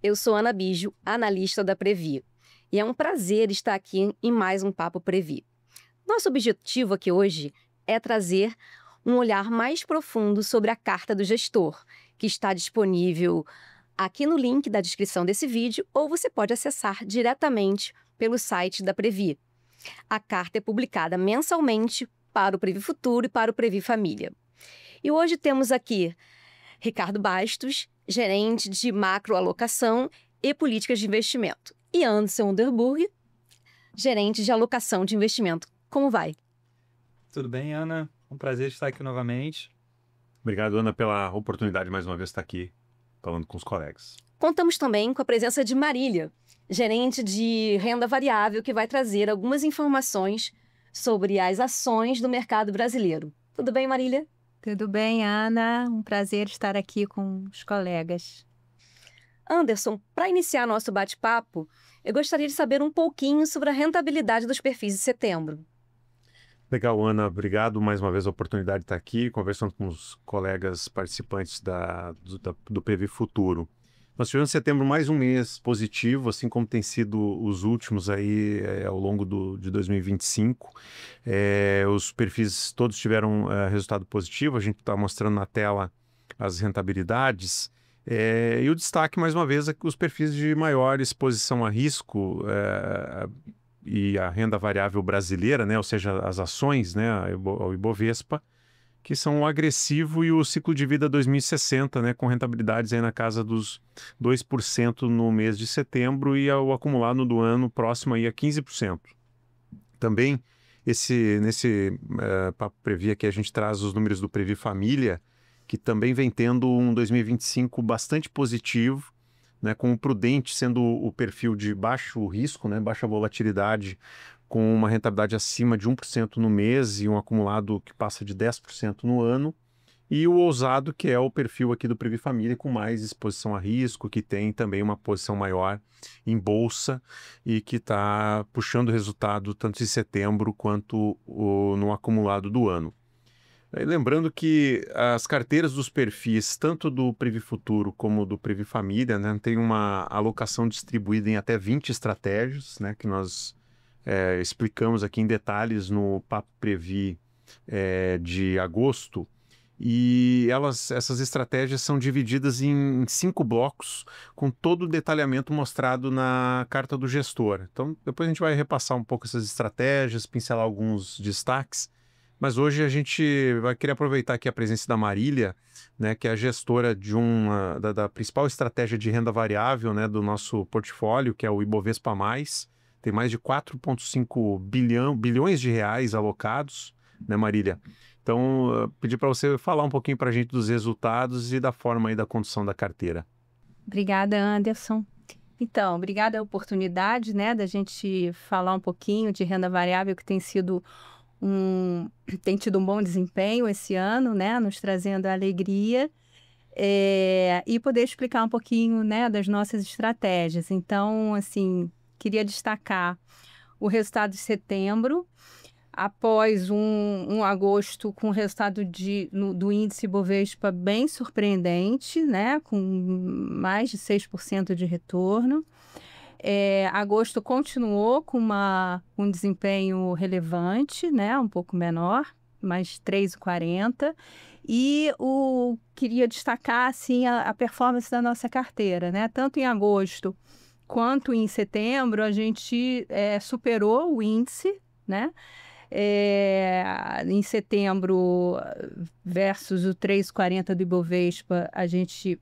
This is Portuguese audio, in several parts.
Eu sou Ana Bijo, analista da Previ, e é um prazer estar aqui em mais um Papo Previ. Nosso objetivo aqui hoje é trazer um olhar mais profundo sobre a Carta do Gestor, que está disponível aqui no link da descrição desse vídeo, ou você pode acessar diretamente pelo site da Previ. A carta é publicada mensalmente para o Previ Futuro e para o Previ Família. E hoje temos aqui Ricardo Bastos, gerente de macroalocação e políticas de investimento, e Anderson Underburg, gerente de alocação de investimento. Como vai? Tudo bem, Ana? Um prazer estar aqui novamente. Obrigado, Ana, pela oportunidade de mais uma vez estar aqui falando com os colegas. Contamos também com a presença de Marília, gerente de renda variável, que vai trazer algumas informações sobre as ações do mercado brasileiro. Tudo bem, Marília? Tudo bem, Ana? Um prazer estar aqui com os colegas. Anderson, para iniciar nosso bate-papo, eu gostaria de saber um pouquinho sobre a rentabilidade dos perfis de setembro. Legal, Ana. Obrigado mais uma vez a oportunidade de estar aqui conversando com os colegas participantes do PV Futuro. Nós tivemos em setembro mais um mês positivo, assim como tem sido os últimos aí ao longo de 2025. Os perfis todos tiveram resultado positivo, a gente está mostrando na tela as rentabilidades. E o destaque, mais uma vez, é que os perfis de maior exposição a risco e a renda variável brasileira, né, ou seja, as ações, né, o Ibovespa, que são o agressivo e o ciclo de vida 2060, né, com rentabilidades aí na casa dos 2% no mês de setembro e o acumulado do ano próximo aí a 15%. Também nesse Papo Previ aqui a gente traz os números do Previ Família, que também vem tendo um 2025 bastante positivo, né, com o prudente sendo o perfil de baixo risco, né, baixa volatilidade, com uma rentabilidade acima de 1% no mês e um acumulado que passa de 10% no ano, e o ousado, que é o perfil aqui do Previ Família, com mais exposição a risco, que tem também uma posição maior em bolsa e que está puxando o resultado tanto em setembro quanto no acumulado do ano. Lembrando que as carteiras dos perfis, tanto do Previ Futuro como do Previ Família, né, tem uma alocação distribuída em até 20 estratégias, né, que nós explicamos aqui em detalhes no Papo Previ de agosto. E essas estratégias são divididas em 5 blocos, com todo o detalhamento mostrado na carta do gestor. Então, depois a gente vai repassar um pouco essas estratégias, pincelar alguns destaques. Mas hoje a gente vai querer aproveitar aqui a presença da Marília, né, que é a gestora de da principal estratégia de renda variável, né, do nosso portfólio, que é o Ibovespa+. Tem mais de 4,5 bilhões de reais alocados, né, Marília? Então, pedir para você falar um pouquinho para a gente dos resultados e da forma aí da condução da carteira. Obrigada, Anderson. Então, obrigada a oportunidade, né, da gente falar um pouquinho de renda variável, que tem tido um bom desempenho esse ano, né, nos trazendo alegria, e poder explicar um pouquinho, né, das nossas estratégias. Então, assim, queria destacar o resultado de setembro, após um agosto com resultado do índice Bovespa bem surpreendente, né, com mais de 6% de retorno. Agosto continuou com um desempenho relevante, né, um pouco menor, mais 3,40. E queria destacar assim, a performance da nossa carteira, né? Tanto em agosto quanto em setembro, a gente superou o índice, né? Em setembro, versus o 3,40 do Ibovespa, a gente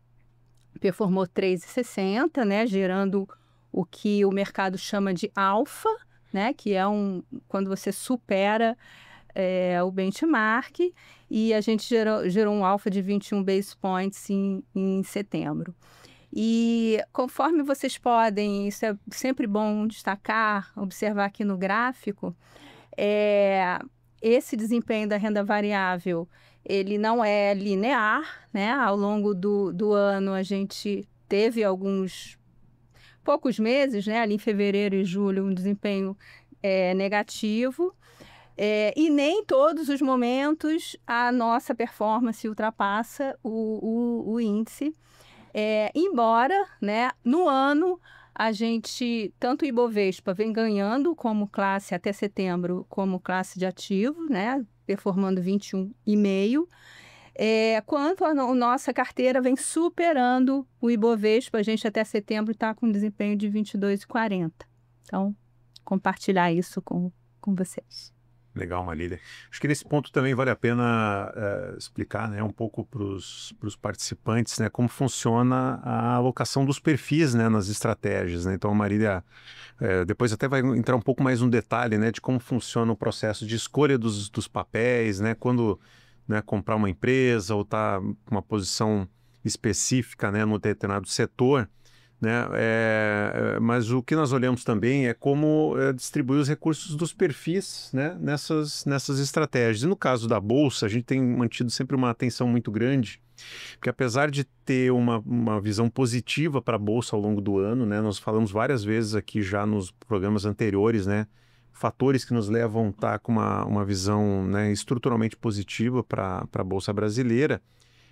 performou 3,60, né? Gerando o que o mercado chama de alfa, né, que é quando você supera o benchmark, e a gente gerou um alfa de 21 basis points em setembro. E conforme vocês podem, isso é sempre bom destacar, observar aqui no gráfico, esse desempenho da renda variável, ele não é linear, né? Ao longo do ano a gente teve poucos meses, né, ali em fevereiro e julho, um desempenho negativo, e nem em todos os momentos a nossa performance ultrapassa o índice. Embora, né, no ano, a gente, tanto o Ibovespa vem ganhando como classe até setembro, como classe de ativos, né, performando 21,5%, quanto a nossa carteira vem superando o Ibovespa, a gente até setembro está com desempenho de 22,40%. Então, compartilhar isso com vocês. Legal, Marília. Acho que nesse ponto também vale a pena explicar, né, um pouco para os participantes, né, como funciona a alocação dos perfis, né, nas estratégias, né? Então, a Marília depois até vai entrar um pouco mais no detalhe, né, de como funciona o processo de escolha dos papéis, né, quando, né, comprar uma empresa ou estar com uma posição específica, né, no determinado setor, né? Mas o que nós olhamos também é como distribuir os recursos dos perfis, né, nessas estratégias. E no caso da Bolsa, a gente tem mantido sempre uma atenção muito grande, porque apesar de ter uma visão positiva para a Bolsa ao longo do ano, né, nós falamos várias vezes aqui já nos programas anteriores, né, fatores que nos levam a estar com uma visão, né, estruturalmente positiva para a Bolsa brasileira.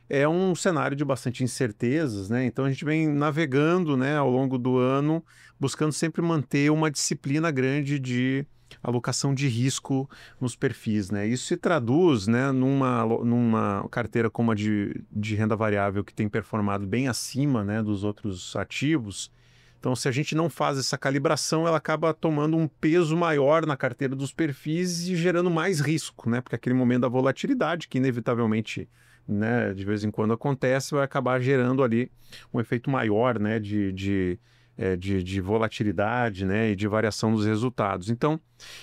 É um cenário de bastante incertezas, né? Então a gente vem navegando, né, ao longo do ano, buscando sempre manter uma disciplina grande de alocação de risco nos perfis, né? Isso se traduz, né, numa carteira como a de renda variável que tem performado bem acima, né, dos outros ativos. Então, se a gente não faz essa calibração, ela acaba tomando um peso maior na carteira dos perfis e gerando mais risco, né? Porque aquele momento da volatilidade que inevitavelmente, né, de vez em quando acontece, vai acabar gerando ali um efeito maior, né, de volatilidade, né, e de variação dos resultados. Então,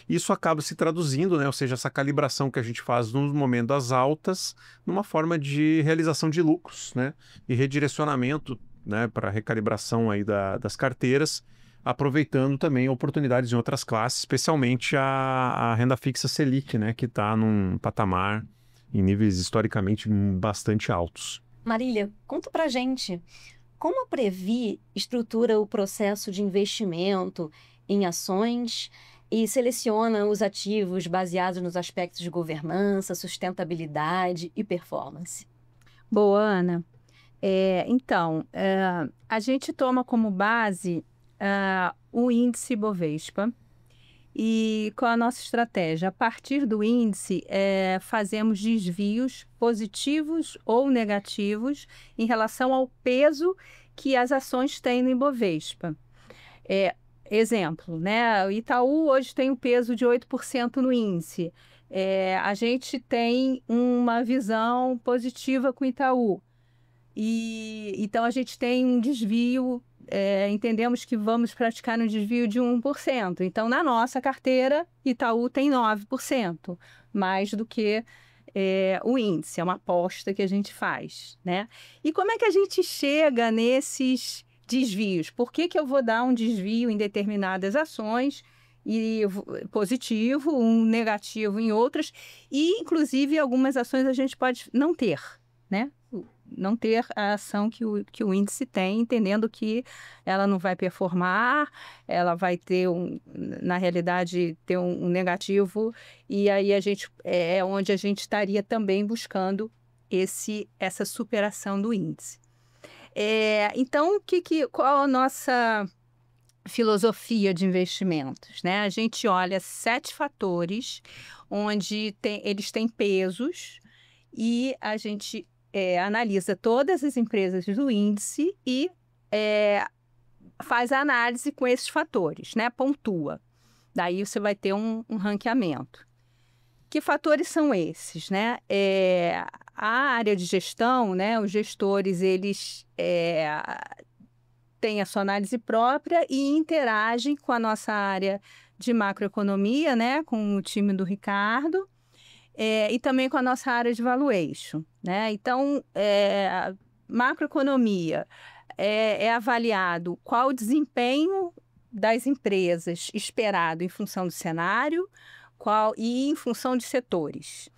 isso acaba se traduzindo, né, ou seja, essa calibração que a gente faz no momento das altas, numa forma de realização de lucros, né, e redirecionamento, né, para recalibração aí das carteiras, aproveitando também oportunidades em outras classes, especialmente a renda fixa Selic, né, que está num patamar em níveis historicamente bastante altos. Marília, conta pra gente, como a Previ estrutura o processo de investimento em ações e seleciona os ativos baseados nos aspectos de governança, sustentabilidade e performance? Boa, Ana. Então, a gente toma como base o índice Bovespa. E qual a nossa estratégia? A partir do índice, fazemos desvios positivos ou negativos em relação ao peso que as ações têm no Ibovespa. Exemplo, né? O Itaú hoje tem um peso de 8% no índice. A gente tem uma visão positiva com o Itaú. Então, a gente tem um desvio. Entendemos que vamos praticar um desvio de 1%. Então, na nossa carteira, Itaú tem 9%, mais do que o índice. É uma aposta que a gente faz, né? E como é que a gente chega nesses desvios? Por que eu vou dar um desvio em determinadas ações e positivo, um negativo em outras? E, inclusive, algumas ações a gente pode não ter, né? Não ter a ação que o índice tem, entendendo que ela não vai performar, ela vai ter, na realidade, ter um negativo, e aí é onde a gente estaria também buscando essa superação do índice. Então, qual a nossa filosofia de investimentos, né? A gente olha 7 fatores, onde eles têm pesos, e a gente analisa todas as empresas do índice e faz a análise com esses fatores, né? Pontua. Daí você vai ter um ranqueamento. Que fatores são esses, né? A área de gestão, né? Os gestores, eles têm a sua análise própria e interagem com a nossa área de macroeconomia, né? Com o time do Ricardo. E também com a nossa área de valuation, né? Então, macroeconomia é avaliado qual o desempenho das empresas esperado em função do cenário e em função de setores.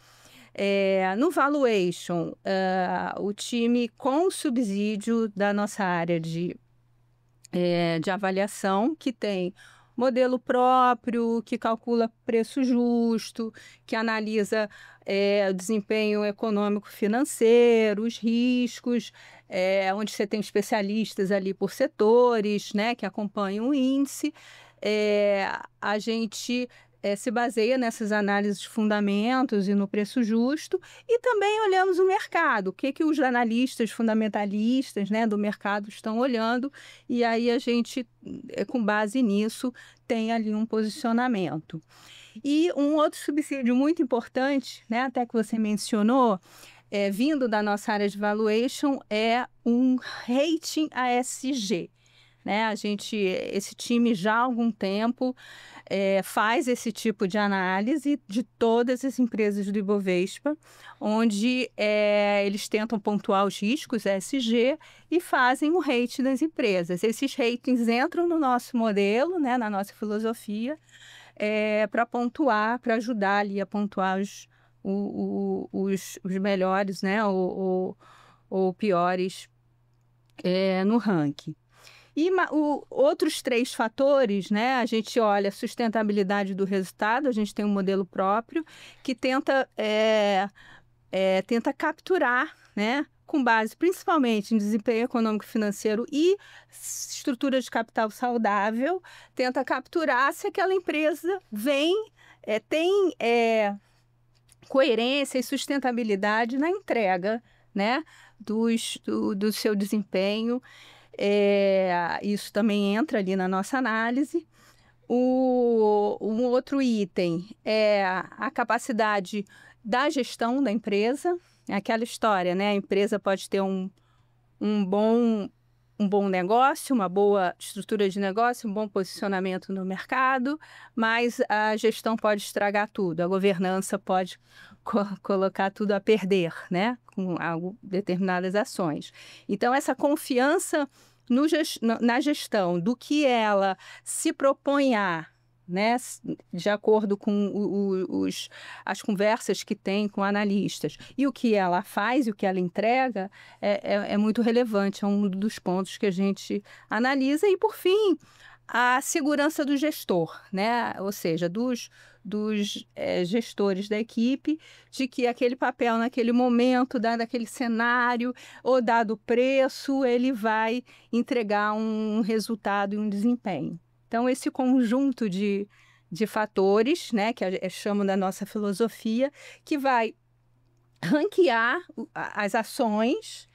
No valuation, o time com o subsídio da nossa área de avaliação, que tem modelo próprio, que calcula preço justo, que analisa o desempenho econômico-financeiro, os riscos, onde você tem especialistas ali por setores, né, que acompanham o índice. A gente se baseia nessas análises de fundamentos e no preço justo, e também olhamos o mercado, o que os analistas fundamentalistas, né, do mercado estão olhando, e aí a gente, com base nisso, tem ali um posicionamento. E um outro subsídio muito importante, né, até que você mencionou, vindo da nossa área de valuation, é um rating ASG. Né? Esse time já há algum tempo faz esse tipo de análise de todas as empresas do Ibovespa, onde eles tentam pontuar os riscos ESG e fazem o rating das empresas. Esses ratings entram no nosso modelo, né, na nossa filosofia, para pontuar, para ajudar ali a pontuar os melhores, né, ou piores no ranking. E outros 3 fatores, né? A gente olha a sustentabilidade do resultado, a gente tem um modelo próprio que tenta capturar, né? Com base principalmente em desempenho econômico e financeiro e estrutura de capital saudável, tenta capturar se aquela empresa tem coerência e sustentabilidade na entrega, né? Do seu desempenho. Isso também entra ali na nossa análise. Um outro item é a capacidade da gestão da empresa. É aquela história, né? A empresa pode ter um bom negócio, uma boa estrutura de negócio, um bom posicionamento no mercado, mas a gestão pode estragar tudo, a governança pode colocar tudo a perder, né? Com determinadas ações. Então, essa confiança na gestão, do que ela se propõe né, de acordo com as conversas que tem com analistas, e o que ela faz e o que ela entrega é muito relevante, é um dos pontos que a gente analisa. E, por fim, a segurança do gestor, né? Ou seja, dos gestores da equipe, de que aquele papel naquele momento, dado aquele cenário ou dado o preço, ele vai entregar um resultado e um desempenho. Então, esse conjunto de fatores, né, que chamam da nossa filosofia, que vai ranquear as ações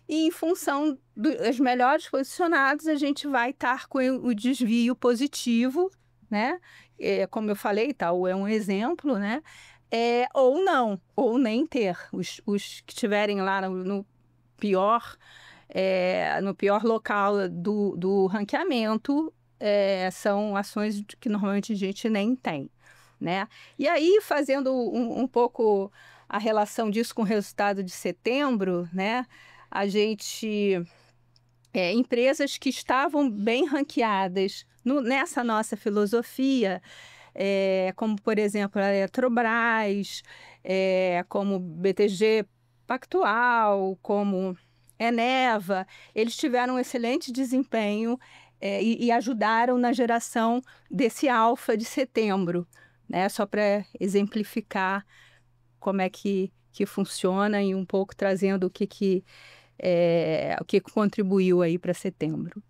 e, em função dos melhores posicionados, a gente vai estar com o desvio positivo, né? Como eu falei, tal é um exemplo, né? Ou não, ou nem ter. Os que estiverem lá no pior local do ranqueamento, são ações que normalmente a gente nem tem, né? E aí, fazendo um pouco a relação disso com o resultado de setembro, né? A gente... empresas que estavam bem ranqueadas nessa nossa filosofia, como, por exemplo, a Eletrobras, como BTG Pactual, como Eneva, eles tiveram um excelente desempenho e ajudaram na geração desse alfa de setembro, né? Só para exemplificar como é que funciona e um pouco trazendo o que contribuiu aí para setembro.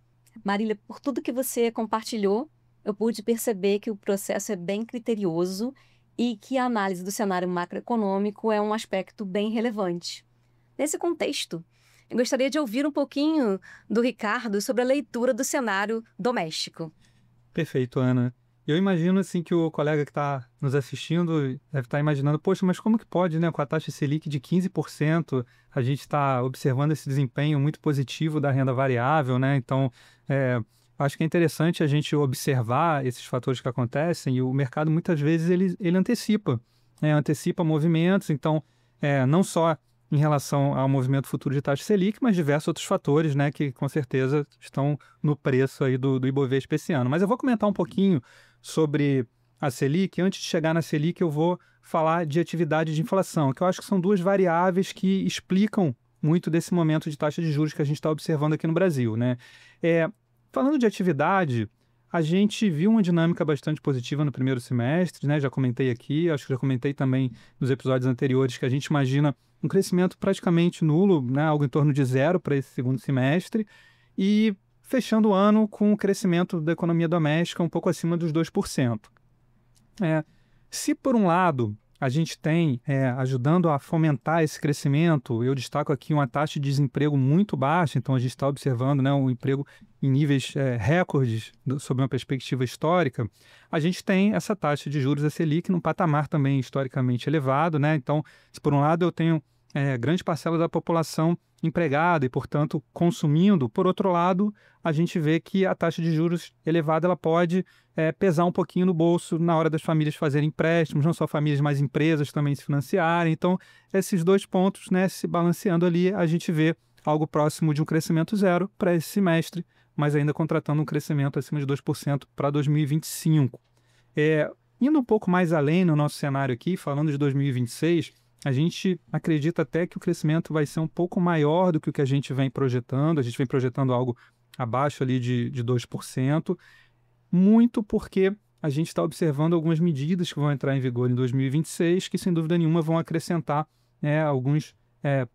Marília, por tudo que você compartilhou, eu pude perceber que o processo é bem criterioso e que a análise do cenário macroeconômico é um aspecto bem relevante. Nesse contexto, eu gostaria de ouvir um pouquinho do Ricardo sobre a leitura do cenário doméstico. Perfeito, Ana. Eu imagino assim que o colega que está nos assistindo deve estar imaginando, poxa, mas como que pode, né, com a taxa Selic de 15%, a gente está observando esse desempenho muito positivo da renda variável, né? Então, acho que é interessante a gente observar esses fatores que acontecem, e o mercado muitas vezes ele antecipa movimentos. Então, não só em relação ao movimento futuro de taxa Selic, mas diversos outros fatores, né, que com certeza estão no preço aí do Ibovespa esse ano. Mas eu vou comentar um pouquinho sobre a Selic. Antes de chegar na Selic, eu vou falar de atividade de inflação, que eu acho que são duas variáveis que explicam muito desse momento de taxa de juros que a gente está observando aqui no Brasil, né? Falando de atividade, a gente viu uma dinâmica bastante positiva no primeiro semestre, né? Já comentei aqui, acho que já comentei também nos episódios anteriores, que a gente imagina um crescimento praticamente nulo, né? Algo em torno de 0 para esse segundo semestre, e fechando o ano com um crescimento da economia doméstica um pouco acima dos 2%. Se por um lado a gente tem, ajudando a fomentar esse crescimento, eu destaco aqui uma taxa de desemprego muito baixa, então a gente está observando, né, um emprego em níveis recordes sob uma perspectiva histórica, a gente tem essa taxa de juros, a Selic, num patamar também historicamente elevado, né? Então, se por um lado eu tenho grande parcela da população empregada e, portanto, consumindo, por outro lado, a gente vê que a taxa de juros elevada ela pode pesar um pouquinho no bolso na hora das famílias fazerem empréstimos, não só famílias, mas empresas também se financiarem. Então, esses dois pontos, né, se balanceando ali, a gente vê algo próximo de um crescimento zero para esse semestre, mas ainda contratando um crescimento acima de 2% para 2025. Indo um pouco mais além no nosso cenário aqui, falando de 2026, a gente acredita até que o crescimento vai ser um pouco maior do que o que a gente vem projetando. A gente vem projetando algo abaixo ali de 2%, muito porque a gente está observando algumas medidas que vão entrar em vigor em 2026, que sem dúvida nenhuma vão acrescentar alguns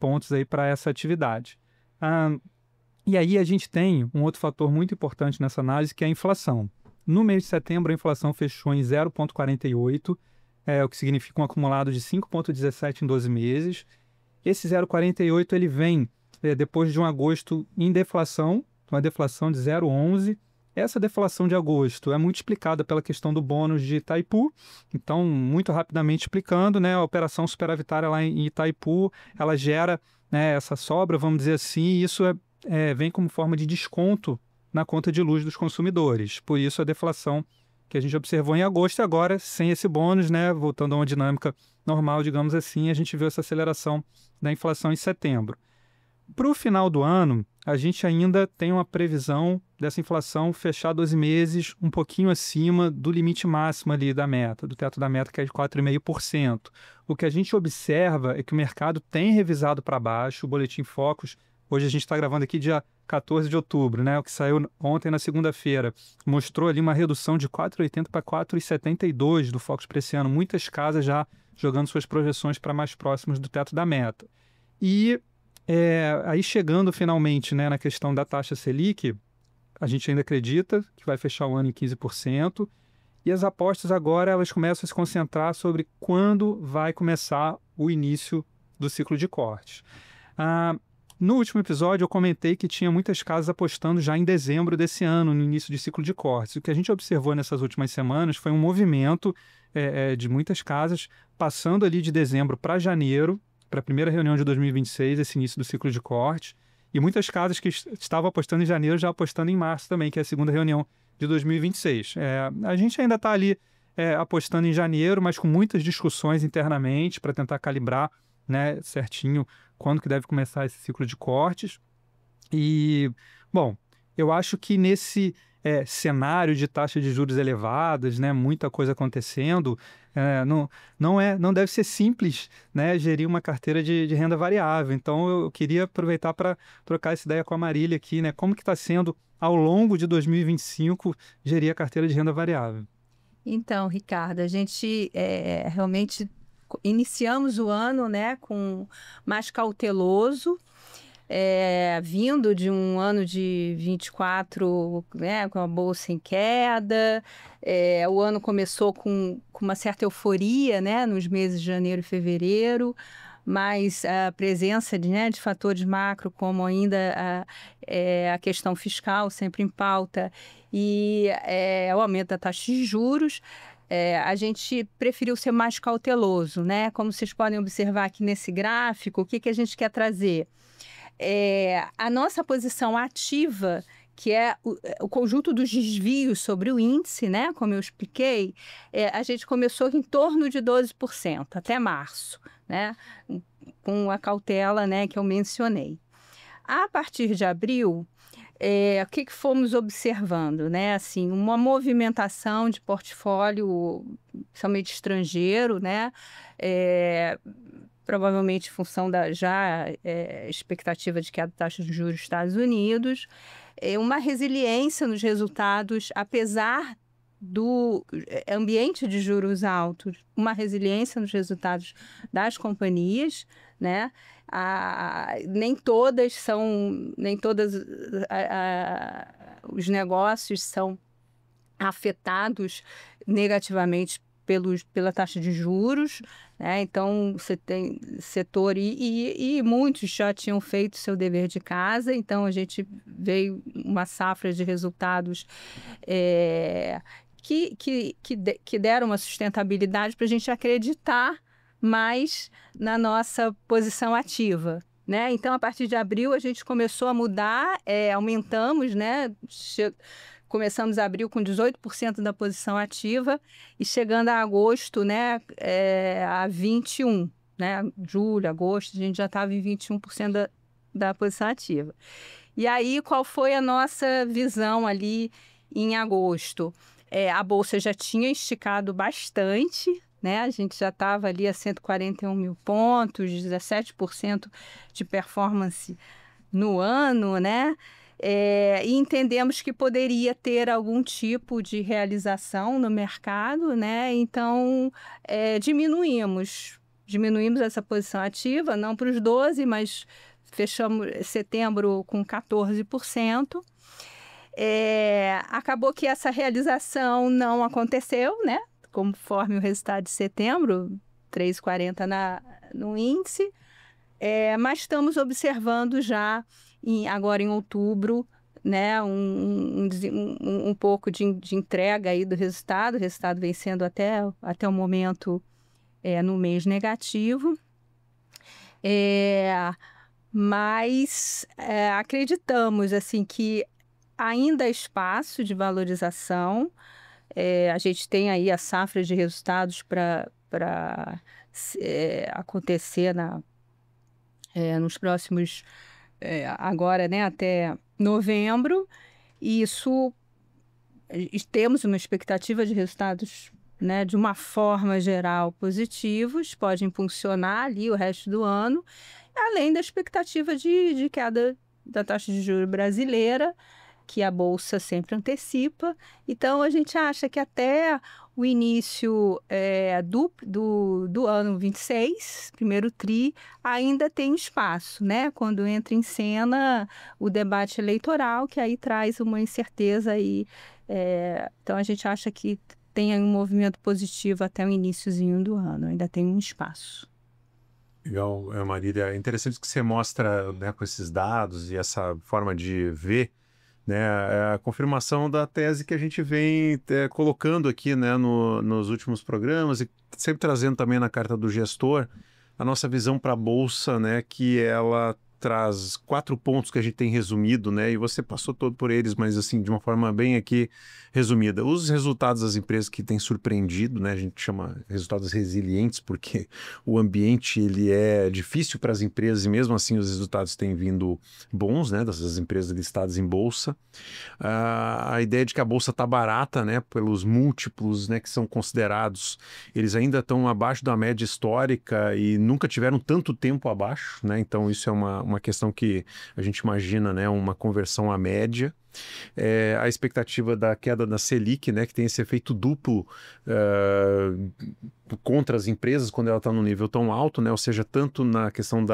pontos aí para essa atividade. E aí a gente tem um outro fator muito importante nessa análise, que é a inflação. No mês de setembro, a inflação fechou em 0,48%, o que significa um acumulado de 5,17 em 12 meses. Esse 0,48 ele vem depois de um agosto em deflação, uma deflação de 0,11. Essa deflação de agosto é muito explicada pela questão do bônus de Itaipu. Então, muito rapidamente explicando, né, a operação superavitária lá em Itaipu, ela gera, né, essa sobra, vamos dizer assim, e isso vem como forma de desconto na conta de luz dos consumidores. Por isso a deflação que a gente observou em agosto, e agora, sem esse bônus, né, voltando a uma dinâmica normal, digamos assim, a gente viu essa aceleração da inflação em setembro. Para o final do ano, a gente ainda tem uma previsão dessa inflação fechar 12 meses um pouquinho acima do limite máximo ali da meta, do teto da meta, que é de 4,5%. O que a gente observa é que o mercado tem revisado para baixo, o Boletim Focus, hoje a gente está gravando aqui dia 14 de outubro, né? O que saiu ontem na segunda-feira, mostrou ali uma redução de 4,80 para 4,72 do Focus para esse ano. Muitas casas já jogando suas projeções para mais próximos do teto da meta. E aí chegando finalmente, né, na questão da taxa Selic, a gente ainda acredita que vai fechar o ano em 15%, e as apostas agora elas começam a se concentrar sobre quando vai começar o início do ciclo de cortes. No último episódio, eu comentei que tinha muitas casas apostando já em dezembro desse ano, no início de ciclo de cortes. O que a gente observou nessas últimas semanas foi um movimento de muitas casas passando ali de dezembro para janeiro, para a primeira reunião de 2026, esse início do ciclo de cortes, e muitas casas que estavam apostando em janeiro já apostando em março também, que é a segunda reunião de 2026. A gente ainda está ali apostando em janeiro, mas com muitas discussões internamente para tentar calibrar, né, certinho quando que deve começar esse ciclo de cortes. E, bom, eu acho que nesse cenário de taxa de juros elevadas, né, muita coisa acontecendo, não deve ser simples, né, gerir uma carteira de renda variável. Então, eu queria aproveitar para trocar essa ideia com a Marília aqui, né, como que está sendo, ao longo de 2025, gerir a carteira de renda variável. Então, Ricardo, a gente realmente iniciamos o ano, né, com mais cauteloso, vindo de um ano de 24, né, com a bolsa em queda. O ano começou com uma certa euforia, né, nos meses de janeiro e fevereiro, mas a presença de fatores macro, como ainda a questão fiscal sempre em pauta, e o aumento da taxa de juros, a gente preferiu ser mais cauteloso, né? Como vocês podem observar aqui nesse gráfico, o que a gente quer trazer? A nossa posição ativa, que é o conjunto dos desvios sobre o índice, né? Como eu expliquei, a gente começou em torno de 12% até março, né? Com a cautela, né, que eu mencionei. A partir de abril, o que fomos observando, né? Assim, uma movimentação de portfólio, principalmente estrangeiro, né? provavelmente em função da expectativa de queda da taxa de juros dos Estados Unidos, uma resiliência nos resultados, apesar do ambiente de juros altos, uma resiliência nos resultados das companhias, né? Nem todos os negócios são afetados negativamente pela taxa de juros, né? Então, você tem setor e muitos já tinham feito seu dever de casa, então a gente veio uma safra de resultados que deram uma sustentabilidade para a gente acreditar mais na nossa posição ativa, né? Então, a partir de abril, a gente começou a mudar, aumentamos, né? Começamos abril com 18% da posição ativa e chegando a agosto, né, a 21%, né? Julho, agosto, a gente já estava em 21% da posição ativa. E aí, qual foi a nossa visão ali em agosto? A Bolsa já tinha esticado bastante, né? A gente já estava ali a 141 mil pontos, 17% de performance no ano, né? E entendemos que poderia ter algum tipo de realização no mercado, né? Então, diminuímos essa posição ativa, não para os 12%, mas fechamos setembro com 14%. Acabou que essa realização não aconteceu, né? Conforme o resultado de setembro, 3,40 no índice, mas estamos observando já agora em outubro, né, um pouco de entrega aí do resultado. O resultado vem sendo até o momento no mês negativo, mas acreditamos assim que ainda há espaço de valorização. A gente tem aí a safra de resultados para acontecer nos próximos agora, né, até novembro, e temos uma expectativa de resultados, né, de uma forma geral positivos, pode impulsionar ali o resto do ano, além da expectativa de queda da taxa de juros brasileira, que a Bolsa sempre antecipa. Então, a gente acha que até o início do ano 26, primeiro TRI, ainda tem espaço, né? Quando entra em cena o debate eleitoral, que aí traz uma incerteza aí. Então, a gente acha que tem um movimento positivo até o iniciozinho do ano, ainda tem um espaço. Legal, Marília. É interessante que você mostra, né, com esses dados e essa forma de ver, né, a confirmação da tese que a gente vem colocando aqui, né, nos últimos programas e sempre trazendo também na carta do gestor a nossa visão para a Bolsa, né, que ela traz 4 pontos que a gente tem resumido, né, e você passou todo por eles, mas assim, de uma forma bem aqui resumida. Os resultados das empresas que têm surpreendido, né, a gente chama resultados resilientes, porque o ambiente ele é difícil para as empresas e mesmo assim os resultados têm vindo bons, né, das empresas listadas em bolsa. A ideia de que a bolsa está barata, né, pelos múltiplos, né, que são considerados, eles ainda estão abaixo da média histórica e nunca tiveram tanto tempo abaixo, né, então isso é uma questão que a gente imagina, né, uma conversão à média. A expectativa da queda da Selic, né, que tem esse efeito duplo contra as empresas quando ela está num nível tão alto, né, ou seja, tanto na questão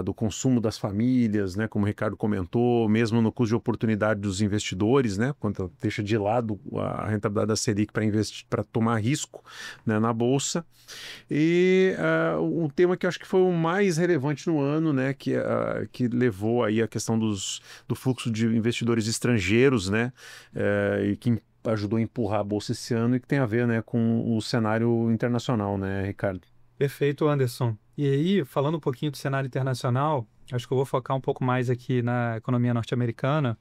do consumo das famílias, né, como o Ricardo comentou, mesmo no custo de oportunidade dos investidores, né, quando deixa de lado a rentabilidade da Selic para investir, para tomar risco, né, na bolsa. E um tema que eu acho que foi o mais relevante no ano, né, que levou aí a questão do fluxo de investidores estrangeiros, né, e que ajudou a empurrar a bolsa esse ano e que tem a ver, né, com o cenário internacional, né, Ricardo? Perfeito, Anderson. E aí, falando um pouquinho do cenário internacional, acho que eu vou focar um pouco mais aqui na economia norte-americana.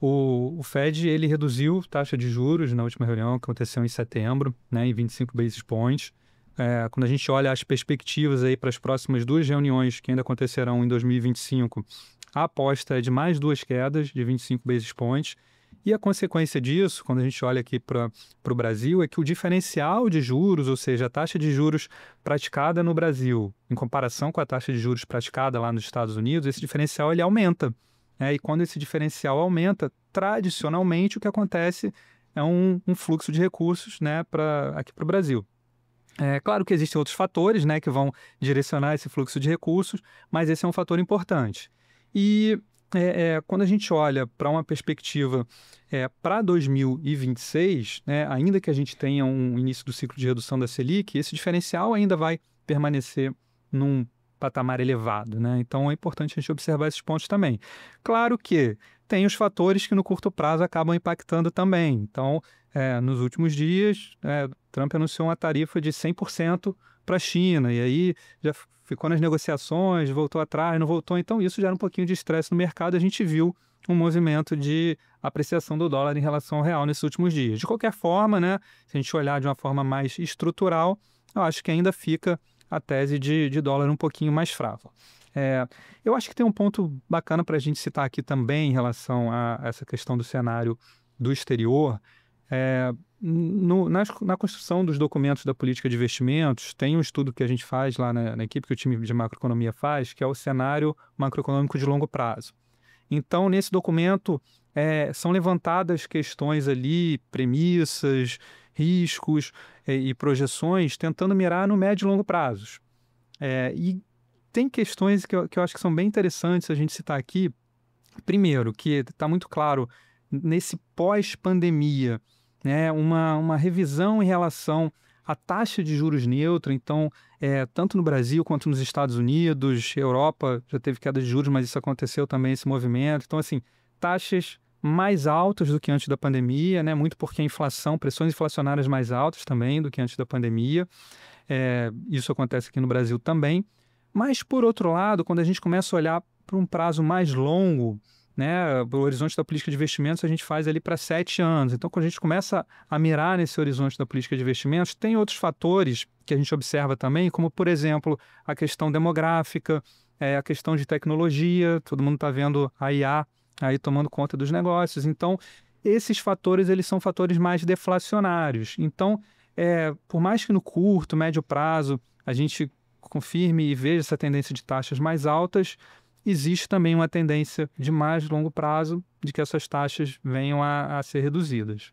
O Fed, ele reduziu taxa de juros na última reunião, que aconteceu em setembro, né, em 25 basis points. Quando a gente olha as perspectivas aí para as próximas 2 reuniões que ainda acontecerão em 2025, a aposta é de mais 2 quedas de 25 basis points. E a consequência disso, quando a gente olha aqui para o Brasil, é que o diferencial de juros, ou seja, a taxa de juros praticada no Brasil, em comparação com a taxa de juros praticada lá nos Estados Unidos, esse diferencial ele aumenta. E quando esse diferencial aumenta, tradicionalmente o que acontece é um fluxo de recursos, né, aqui para o Brasil. É claro que existem outros fatores, né, que vão direcionar esse fluxo de recursos, mas esse é um fator importante. E quando a gente olha para uma perspectiva para 2026, né, ainda que a gente tenha um início do ciclo de redução da Selic, esse diferencial ainda vai permanecer num patamar elevado, né? Então é importante a gente observar esses pontos também. Claro que tem os fatores que no curto prazo acabam impactando também. Então, nos últimos dias, Trump anunciou uma tarifa de 100% para a China, e aí já ficou nas negociações, voltou atrás, não voltou, então isso gera um pouquinho de estresse no mercado. A gente viu um movimento de apreciação do dólar em relação ao real nesses últimos dias. De qualquer forma, né, se a gente olhar de uma forma mais estrutural, eu acho que ainda fica a tese de dólar um pouquinho mais fraco. Eu acho que tem um ponto bacana para a gente citar aqui também em relação a essa questão do cenário do exterior. Na construção dos documentos da política de investimentos, tem um estudo que a gente faz lá na equipe, que o time de macroeconomia faz, que é o cenário macroeconômico de longo prazo. Então, nesse documento, são levantadas questões ali, premissas, riscos e projeções, tentando mirar no médio e longo prazos. E tem questões que eu acho que são bem interessantes a gente citar aqui. Primeiro, que está muito claro, nesse pós-pandemia, né, uma revisão em relação à taxa de juros neutra. Então, tanto no Brasil quanto nos Estados Unidos, Europa já teve queda de juros, mas isso aconteceu também, esse movimento. Então, assim, taxas mais altas do que antes da pandemia, né, muito porque a inflação, pressões inflacionárias mais altas também do que antes da pandemia. Isso acontece aqui no Brasil também. Mas, por outro lado, quando a gente começa a olhar para um prazo mais longo, né, o horizonte da política de investimentos a gente faz ali para 7 anos. Então, quando a gente começa a mirar nesse horizonte da política de investimentos, tem outros fatores que a gente observa também, como, por exemplo, a questão demográfica, a questão de tecnologia. Todo mundo está vendo a IA aí tomando conta dos negócios. Então, esses fatores, eles são fatores mais deflacionários. Então, por mais que no curto, médio prazo, a gente confirme e veja essa tendência de taxas mais altas, existe também uma tendência de mais longo prazo de que essas taxas venham a ser reduzidas.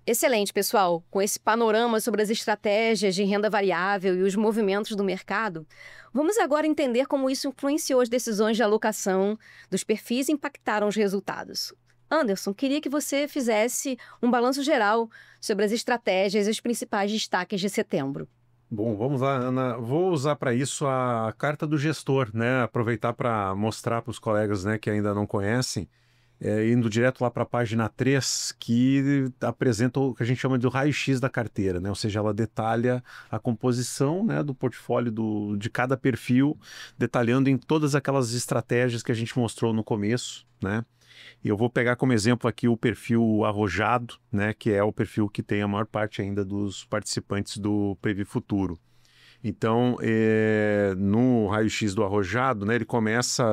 Excelente, pessoal. Com esse panorama sobre as estratégias de renda variável e os movimentos do mercado, vamos agora entender como isso influenciou as decisões de alocação dos perfis e impactaram os resultados. Anderson, queria que você fizesse um balanço geral sobre as estratégias e os principais destaques de setembro. Bom, vamos lá, Ana. Vou usar para isso a carta do gestor, né? Aproveitar para mostrar para os colegas, né, que ainda não conhecem, indo direto lá para a página 3, que apresenta o que a gente chama de raio-x da carteira, né? Ou seja, ela detalha a composição, né, do portfólio de cada perfil, detalhando em todas aquelas estratégias que a gente mostrou no começo, né? E eu vou pegar como exemplo aqui o perfil arrojado, né, que é o perfil que tem a maior parte ainda dos participantes do Previ Futuro. Então, no raio-x do arrojado, né, ele começa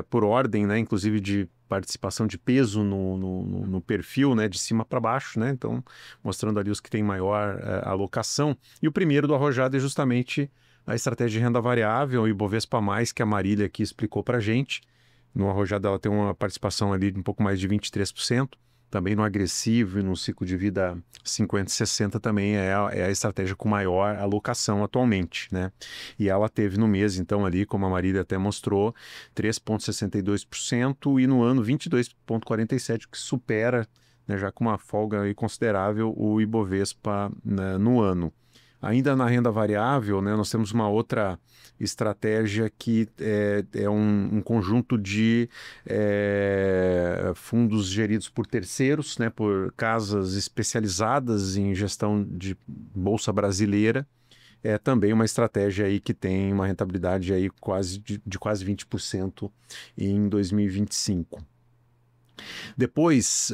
por ordem, né, inclusive de participação de peso no perfil, né, de cima para baixo, né, então mostrando ali os que têm maior alocação. E o primeiro do arrojado é justamente a estratégia de renda variável, o Ibovespa+, que a Marília aqui explicou para a gente. No arrojado ela tem uma participação ali de um pouco mais de 23%, também no agressivo e no ciclo de vida 50 e 60 também é a estratégia com maior alocação atualmente, né? E ela teve no mês, então, ali, como a Marília até mostrou, 3,62% e no ano 22,47%, que supera, né, já com uma folga aí considerável, o Ibovespa, né, no ano. Ainda na renda variável, né, nós temos uma outra estratégia que é um conjunto de fundos geridos por terceiros, né, por casas especializadas em gestão de bolsa brasileira. É também uma estratégia aí que tem uma rentabilidade aí de quase 20% em 2025. Depois,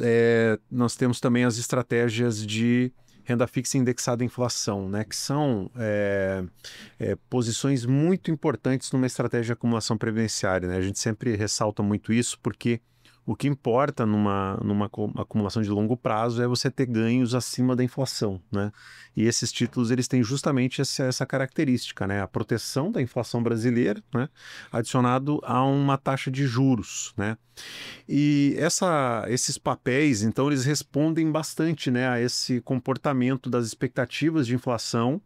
nós temos também as estratégias de renda fixa indexada à inflação, né, que são posições muito importantes numa estratégia de acumulação previdenciária, né? A gente sempre ressalta muito isso porque O que importa numa acumulação de longo prazo é você ter ganhos acima da inflação, né? E esses títulos, eles têm justamente essa característica, né? A proteção da inflação brasileira, né? Adicionado a uma taxa de juros, né? E esses papéis, então, eles respondem bastante, né, a esse comportamento das expectativas de inflação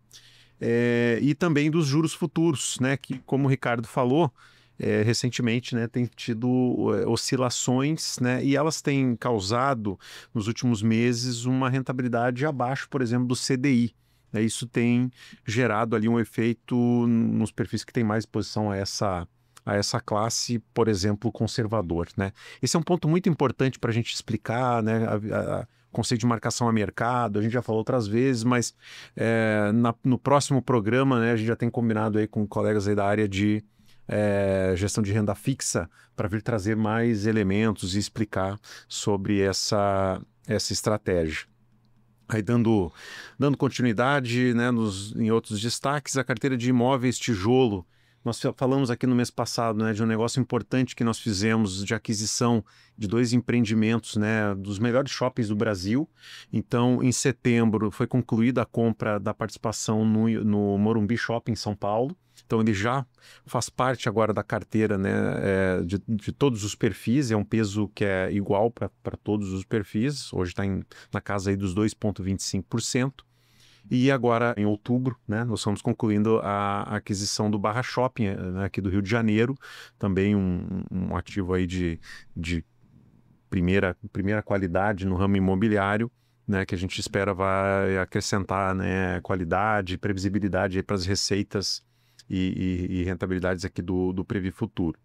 e também dos juros futuros, né? Que, como o Ricardo falou, recentemente, né, tem tido oscilações, né, e elas têm causado, nos últimos meses, uma rentabilidade abaixo, por exemplo, do CDI. Né, isso tem gerado ali um efeito nos perfis que têm mais exposição a essa classe, por exemplo, conservador. Né? Esse é um ponto muito importante para a gente explicar, né, conceito de marcação a mercado, a gente já falou outras vezes, mas no próximo programa, né, a gente já tem combinado aí com colegas aí da área de gestão de renda fixa para vir trazer mais elementos e explicar sobre essa estratégia. Aí dando continuidade, né, em outros destaques, a carteira de imóveis tijolo. Nós falamos aqui no mês passado, né, de um negócio importante que nós fizemos de aquisição de 2 empreendimentos, né, dos melhores shoppings do Brasil. Então, em setembro, foi concluída a compra da participação no Morumbi Shopping em São Paulo. Então, ele já faz parte agora da carteira, né, de todos os perfis, é um peso que é igual para todos os perfis, hoje está na casa aí dos 2,25%. E agora, em outubro, né, nós estamos concluindo a aquisição do Barra Shopping, né, aqui do Rio de Janeiro, também um ativo aí de primeira qualidade no ramo imobiliário, né, que a gente espera vai acrescentar, né, qualidade, previsibilidade para as receitas e rentabilidades aqui do Previ Futuro.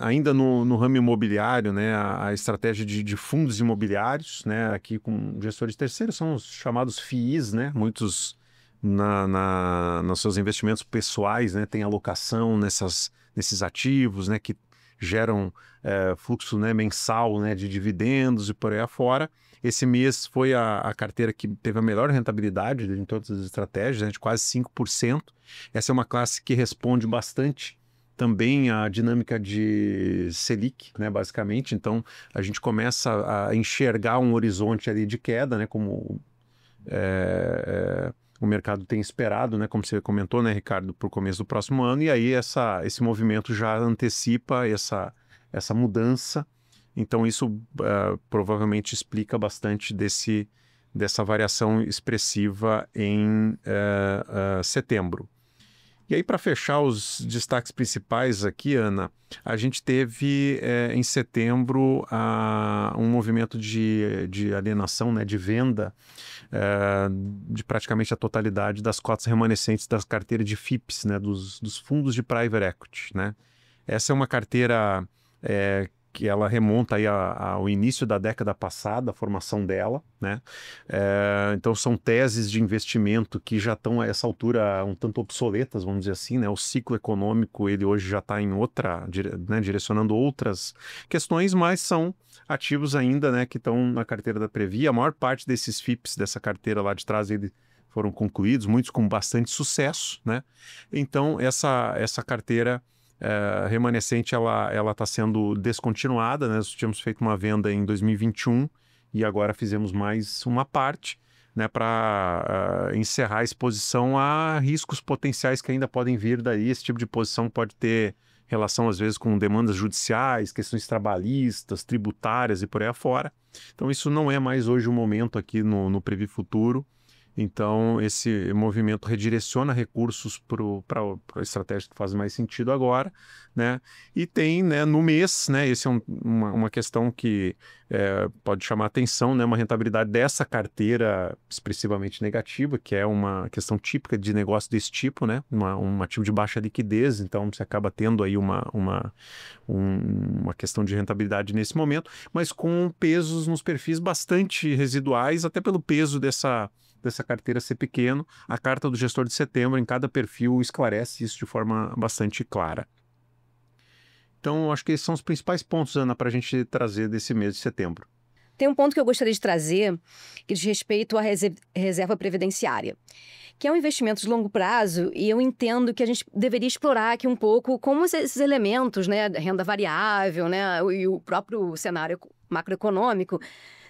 Ainda no ramo imobiliário, né, a estratégia de fundos imobiliários, né, aqui com gestores terceiros, são os chamados FIIs, né, muitos nos seus investimentos pessoais, né, têm alocação nesses ativos, né, que geram fluxo, né, mensal, né, de dividendos e por aí afora. Esse mês foi a carteira que teve a melhor rentabilidade em todas as estratégias, né, de quase 5%. Essa é uma classe que responde bastante também a dinâmica de Selic, né, basicamente. Então, a gente começa a enxergar um horizonte ali de queda, né, como o mercado tem esperado, né, como você comentou, né, Ricardo, para o começo do próximo ano, e aí esse movimento já antecipa essa mudança. Então, isso provavelmente explica bastante dessa variação expressiva em setembro. E aí, para fechar os destaques principais aqui, Ana, a gente teve em setembro um movimento de alienação, né, de venda de praticamente a totalidade das cotas remanescentes das carteiras de FIPs, né, dos fundos de private equity. Né? Essa é uma carteira que ela remonta aí ao início da década passada, a formação dela, né? Então são teses de investimento que já estão a essa altura um tanto obsoletas, vamos dizer assim, né? O ciclo econômico, ele hoje já está em outra, né, direcionando outras questões, mas são ativos ainda, né, que estão na carteira da Previ. A maior parte desses FIPs dessa carteira lá de trás, eles foram concluídos, muitos com bastante sucesso, né? Então essa carteira remanescente, ela está sendo descontinuada, né? Nós tínhamos feito uma venda em 2021 e agora fizemos mais uma parte, né, para encerrar a exposição a riscos potenciais que ainda podem vir daí. Esse tipo de posição pode ter relação, às vezes, com demandas judiciais, questões trabalhistas, tributárias e por aí afora. Então, isso não é mais hoje o momento aqui no Previ Futuro. Então, esse movimento redireciona recursos para estratégias que fazem mais sentido agora, né? E tem, né, no mês, né, esse é uma questão que pode chamar atenção, né, uma rentabilidade dessa carteira expressivamente negativa, que é uma questão típica de negócio desse tipo, né? Um ativo de baixa liquidez, então você acaba tendo aí uma questão de rentabilidade nesse momento, mas com pesos nos perfis bastante residuais, até pelo peso dessa carteira ser pequeno. A carta do gestor de setembro em cada perfil esclarece isso de forma bastante clara. Então, acho que esses são os principais pontos, Ana, para a gente trazer desse mês de setembro. Tem um ponto que eu gostaria de trazer que diz respeito à reserva previdenciária, que é um investimento de longo prazo, e eu entendo que a gente deveria explorar aqui um pouco como esses elementos, né, renda variável, né, e o próprio cenário macroeconômico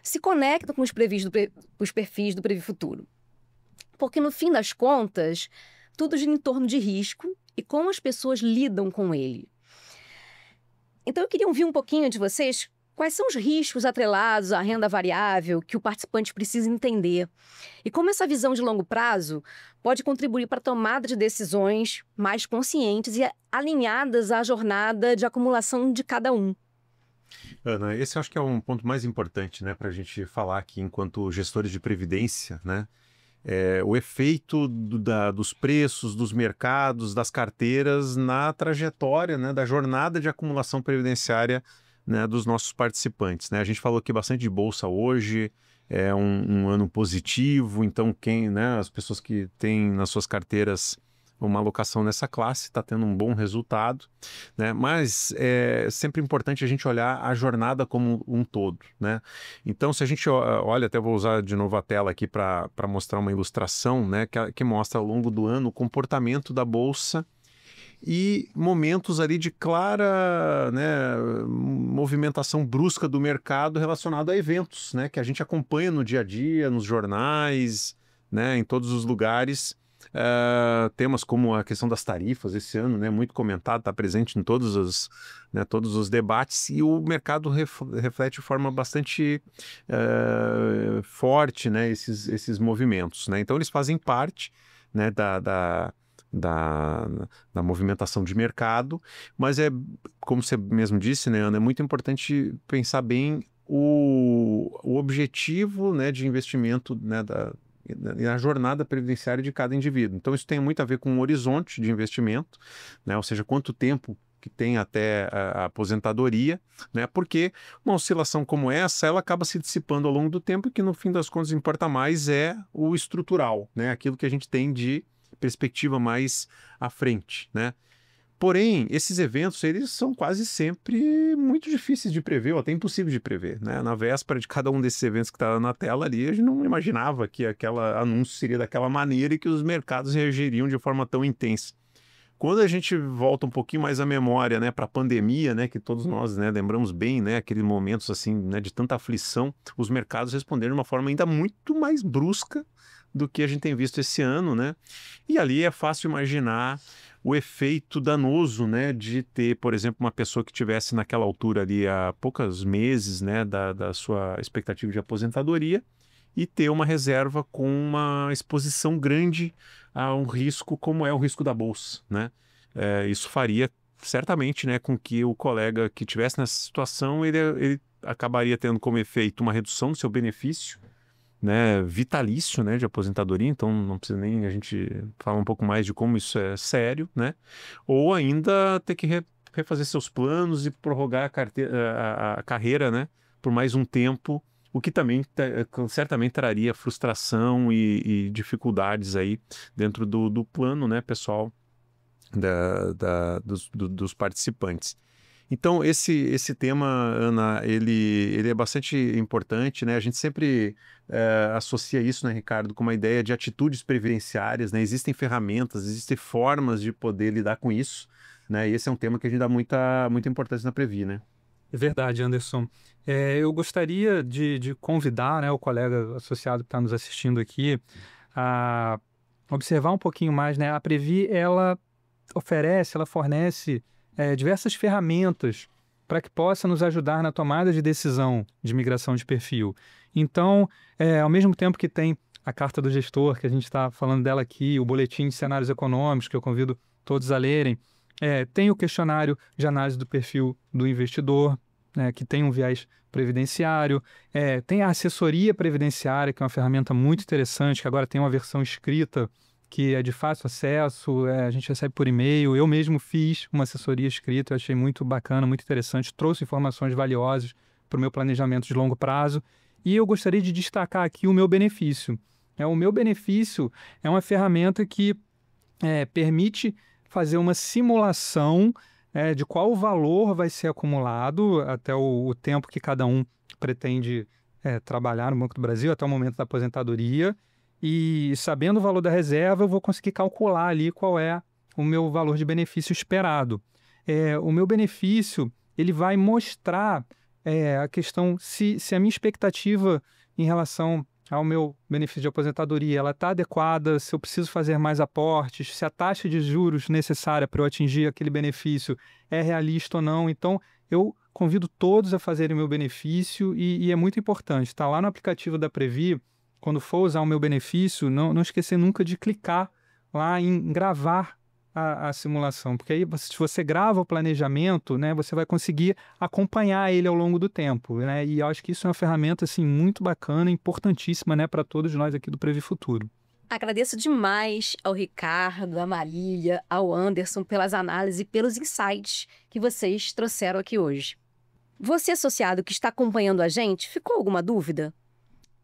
se conectam com os perfis do Previ Futuro. Porque, no fim das contas, tudo gira em torno de risco e como as pessoas lidam com ele. Então, eu queria ouvir um pouquinho de vocês quais são os riscos atrelados à renda variável que o participante precisa entender e como essa visão de longo prazo pode contribuir para a tomada de decisões mais conscientes e alinhadas à jornada de acumulação de cada um. Ana, esse eu acho que é um ponto mais importante, né, para a gente falar aqui enquanto gestores de previdência, né? O efeito dos preços, dos mercados, das carteiras na trajetória, né, da jornada de acumulação previdenciária, né, dos nossos participantes, né? A gente falou aqui bastante de bolsa hoje, é um ano positivo, então as pessoas que têm nas suas carteiras uma alocação nessa classe está tendo um bom resultado, né? Mas é sempre importante a gente olhar a jornada como um todo, né? Então, se a gente olha, até vou usar de novo a tela aqui para mostrar uma ilustração, né, que mostra ao longo do ano o comportamento da bolsa e momentos ali de clara, né, movimentação brusca do mercado relacionado a eventos, né, que a gente acompanha no dia a dia, nos jornais, né, em todos os lugares. Temas como a questão das tarifas esse ano, né, muito comentado, está presente em todos os debates, e o mercado reflete de forma bastante forte, né, esses movimentos, né? Então eles fazem parte, né, da movimentação de mercado, mas como você mesmo disse, né, Ana, é muito importante pensar bem o objetivo, né, de investimento, né, na jornada previdenciária de cada indivíduo. Então isso tem muito a ver com o horizonte de investimento, né, ou seja, quanto tempo que tem até a aposentadoria, né, porque uma oscilação como essa, ela acaba se dissipando ao longo do tempo, e que no fim das contas importa mais é o estrutural, né, aquilo que a gente tem de perspectiva mais à frente, né? Porém, esses eventos, eles são quase sempre muito difíceis de prever, ou até impossível de prever, né? Na véspera de cada um desses eventos que está na tela ali, a gente não imaginava que aquela anúncio seria daquela maneira e que os mercados reagiriam de forma tão intensa. Quando a gente volta um pouquinho mais à memória, né, para a pandemia, né, que todos nós, né, lembramos bem, né, aqueles momentos assim, né, de tanta aflição, os mercados responderam de uma forma ainda muito mais brusca do que a gente tem visto esse ano, né? E ali é fácil imaginar o efeito danoso, né, de ter, por exemplo, uma pessoa que tivesse naquela altura ali há poucos meses, né, da sua expectativa de aposentadoria, e ter uma reserva com uma exposição grande a um risco como é o risco da bolsa, né? Isso faria certamente, né, com que o colega que tivesse nessa situação, ele acabaria tendo como efeito uma redução do seu benefício, né, vitalício, né, de aposentadoria. Então não precisa nem a gente falar um pouco mais de como isso é sério, né? Ou ainda ter que refazer seus planos e prorrogar a carreira, né, por mais um tempo, o que também certamente traria frustração e dificuldades aí dentro do plano, né, pessoal dos participantes. Então, esse tema, Ana, ele é bastante importante, né? A gente sempre associa isso, né, Ricardo, com uma ideia de atitudes previdenciárias, né? Existem ferramentas, existem formas de poder lidar com isso, né? E esse é um tema que a gente dá muita importância na Previ, né? É verdade, Anderson. Eu gostaria de convidar, né, o colega associado que está nos assistindo aqui a observar um pouquinho mais, né? A Previ, ela fornece diversas ferramentas para que possa nos ajudar na tomada de decisão de migração de perfil. Então, ao mesmo tempo que tem a carta do gestor, que a gente está falando dela aqui, o boletim de cenários econômicos, que eu convido todos a lerem, tem o questionário de análise do perfil do investidor, né, que tem um viés previdenciário, tem a assessoria previdenciária, que é uma ferramenta muito interessante, que agora tem uma versão escrita, que é de fácil acesso, a gente recebe por e-mail. Eu mesmo fiz uma assessoria escrita, eu achei muito bacana, muito interessante, trouxe informações valiosas para o meu planejamento de longo prazo. E eu gostaria de destacar aqui o meu benefício. O meu benefício é uma ferramenta que permite fazer uma simulação de qual o valor vai ser acumulado até o tempo que cada um pretende trabalhar no Banco do Brasil, até o momento da aposentadoria. e sabendo o valor da reserva, eu vou conseguir calcular ali qual é o meu valor de benefício esperado. O meu benefício, ele vai mostrar a questão se a minha expectativa em relação ao meu benefício de aposentadoria, ela está adequada, se eu preciso fazer mais aportes, se a taxa de juros necessária para eu atingir aquele benefício é realista ou não. Então, eu convido todos a fazerem o meu benefício e é muito importante. Está lá no aplicativo da Previ, quando for usar o meu benefício, não esquecer nunca de clicar lá em gravar a simulação, porque aí se você grava o planejamento, né, você vai conseguir acompanhar ele ao longo do tempo, né, e eu acho que isso é uma ferramenta assim, muito bacana, importantíssima, né, para todos nós aqui do Previ Futuro. Agradeço demais ao Ricardo, à Marília, ao Anderson pelas análises e pelos insights que vocês trouxeram aqui hoje. Você, associado que está acompanhando a gente, ficou alguma dúvida?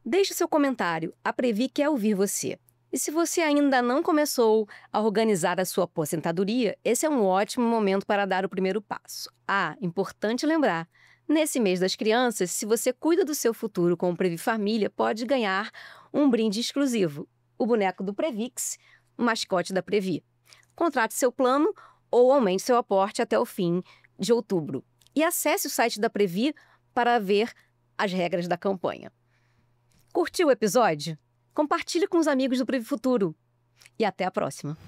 Deixe seu comentário, a Previ quer ouvir você. E se você ainda não começou a organizar a sua aposentadoria, esse é um ótimo momento para dar o primeiro passo. Importante lembrar, nesse mês das crianças, se você cuida do seu futuro com o Previ Família, pode ganhar um brinde exclusivo, o boneco do Previx, o mascote da Previ. Contrate seu plano ou aumente seu aporte até o fim de outubro. E acesse o site da Previ para ver as regras da campanha. Curtiu o episódio? Compartilhe com os amigos do Previ Futuro. E até a próxima.